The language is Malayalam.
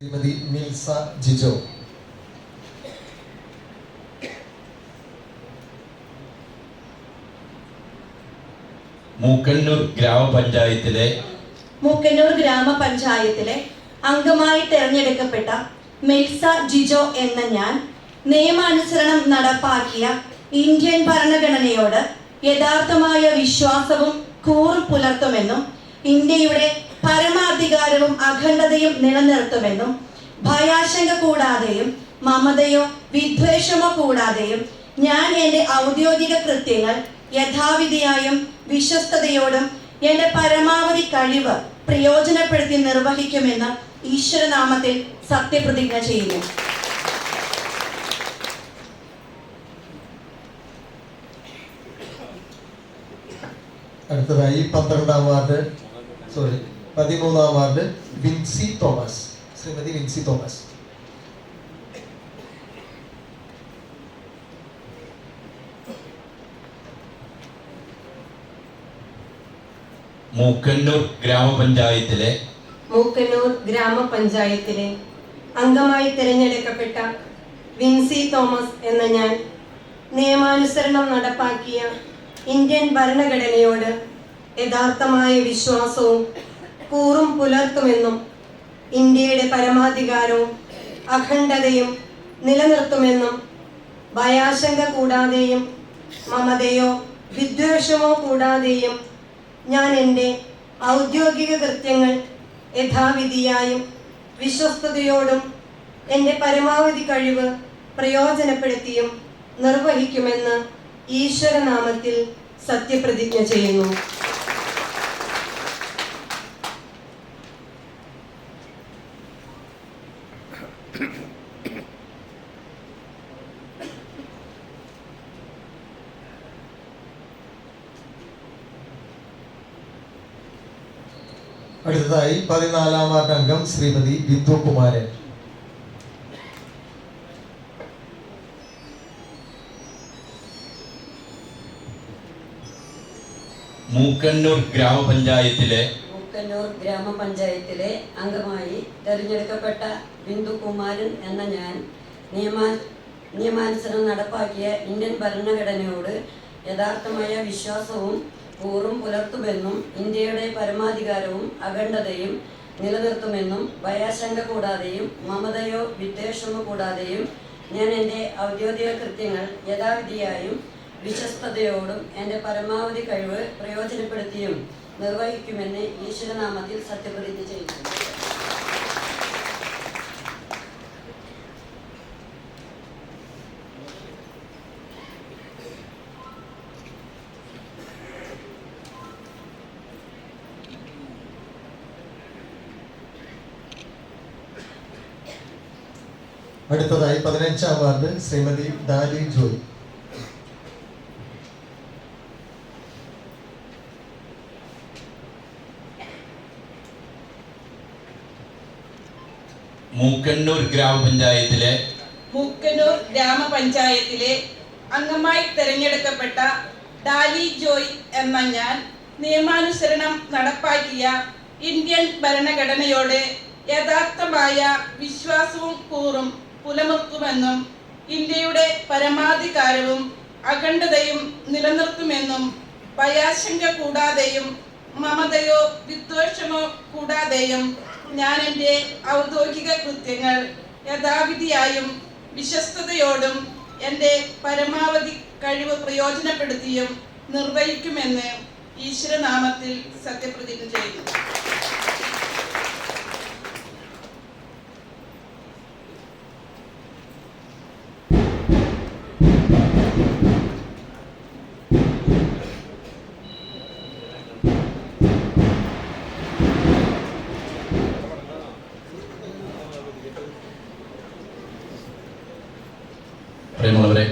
ശ്രീമതി നിൽസ ജിജോ. മൂക്കന്നൂർ ഗ്രാമപഞ്ചായത്തിലെ അംഗമായി തെരഞ്ഞെടുക്കപ്പെട്ട നിൽസ ജിജോ എന്ന ഞാൻ നിയമാനുസരണം നടപ്പാക്കിയ ഇന്ത്യൻ ഭരണഘടനയോട് യഥാർത്ഥമായ വിശ്വാസവും കൂറും പുലർത്തുമെന്നും ഇന്ത്യയുടെ പരമാധികാരവും അഖണ്ഡതയും നിലനിർത്തുമെന്നും ഭയാശങ്ക കൂടാതെയും മമതയോ വിദ്വേഷമോ കൂടാതെയും ഞാൻ എൻ്റെ ഔദ്യോഗിക കൃത്യങ്ങൾ യഥാവിധിയായും വിശ്വസ്തയോടും എൻ്റെ പരമാവധി കഴിവ് പ്രയോജനപ്പെടുത്തി നിർവഹിക്കുമെന്ന് ഈശ്വരനാമത്തിൽ സത്യപ്രതിജ്ഞ ചെയ്യുന്നു. അടുത്തതായി 13ാം ward Vincy Thomas. Shrimati Vincy Thomas. Mookkannoor ഗ്രാമപഞ്ചായത്തിലെ അംഗമായി തിരഞ്ഞെടുക്കപ്പെട്ട വിൻസി തോമസ് എന്ന ഞാൻ നിയമാനുസരണം നടപ്പാക്കിയ ഇന്ത്യൻ ഭരണഘടനയോട് യഥാർത്ഥമായ വിശ്വാസവും കൂറും പുലർത്തുമെന്നും ഇന്ത്യയുടെ പരമാധികാരവും അഖണ്ഡതയും നിലനിർത്തുമെന്നും ഭയാശങ്ക കൂടാതെയും മമതയോ വിദ്വേഷമോ കൂടാതെയും ഞാൻ എൻ്റെ ഔദ്യോഗിക കൃത്യങ്ങൾ യഥാവിധിയായും വിശ്വസ്തയോടും എൻ്റെ പരമാവധി കഴിവ് പ്രയോജനപ്പെടുത്തിയും നിർവഹിക്കുമെന്ന് ഈശ്വരനാമത്തിൽ സത്യപ്രതിജ്ഞ ചെയ്യുന്നു. അടുത്തതായി 14ാം വാർഡ് അംഗം ശ്രീമതി ബിന്ദു കുമാരൻ. മൂക്കന്നൂർ ഗ്രാമപഞ്ചായത്തിലെ അംഗമായി തെരഞ്ഞെടുക്കപ്പെട്ട ബിന്ദു കുമാരൻ എന്ന ഞാൻ നിയമാനുസരണം നടപ്പാക്കിയ ഇന്ത്യൻ ഭരണഘടനയോട് യഥാർത്ഥമായ വിശ്വാസവും കൂറും പുലർത്തുമെന്നും ഇന്ത്യയുടെ പരമാധികാരവും അഖണ്ഡതയും നിലനിർത്തുമെന്നും ഭയാശങ്ക കൂടാതെയും മമതയോ വിദ്വേഷമോ കൂടാതെയും ഞാൻ എൻ്റെ ഔദ്യോഗിക കൃത്യങ്ങൾ യഥാവിധിയായും വിശ്വസ്തയോടും എൻ്റെ പരമാവധി കഴിവ് പ്രയോജനപ്പെടുത്തിയും നിർവഹിക്കുമെന്ന് ഈശ്വരനാമത്തിൽ സത്യപ്രതിജ്ഞ ചെയ്യുന്നു. അടുത്തതായി 15ാം വാർഡ് ശ്രീമതി ഡാലി ജോയ്. മൂക്കന്നൂർ ഗ്രാമപഞ്ചായത്തിലെ അംഗമായി തെരഞ്ഞെടുക്കപ്പെട്ട ഡാലി ജോയ് എന്ന ഞാൻ നിയമാനുസരണം നടപ്പാക്കിയ ഇന്ത്യൻ ഭരണഘടനയോട് യഥാർത്ഥമായ വിശ്വാസവും കൂറും പുലർത്തുമെന്നും ഇന്ത്യയുടെ പരമാധികാരവും അഖണ്ഡതയും നിലനിർത്തുമെന്നും ഭയാശങ്ക കൂടാതെയും മമതയോ വിദ്വേഷമോ കൂടാതെയും ഞാൻ എൻ്റെ ഔദ്യോഗിക കൃത്യങ്ങൾ യഥാവിധിയായും വിശ്വസ്തയോടും എൻ്റെ പരമാവധി കഴിവ് പ്രയോജനപ്പെടുത്തിയും നിർവഹിക്കുമെന്ന് ഈശ്വരനാമത്തിൽ സത്യപ്രതിജ്ഞ ചെയ്യുന്നു. പ്രിയമുള്ളവരെ,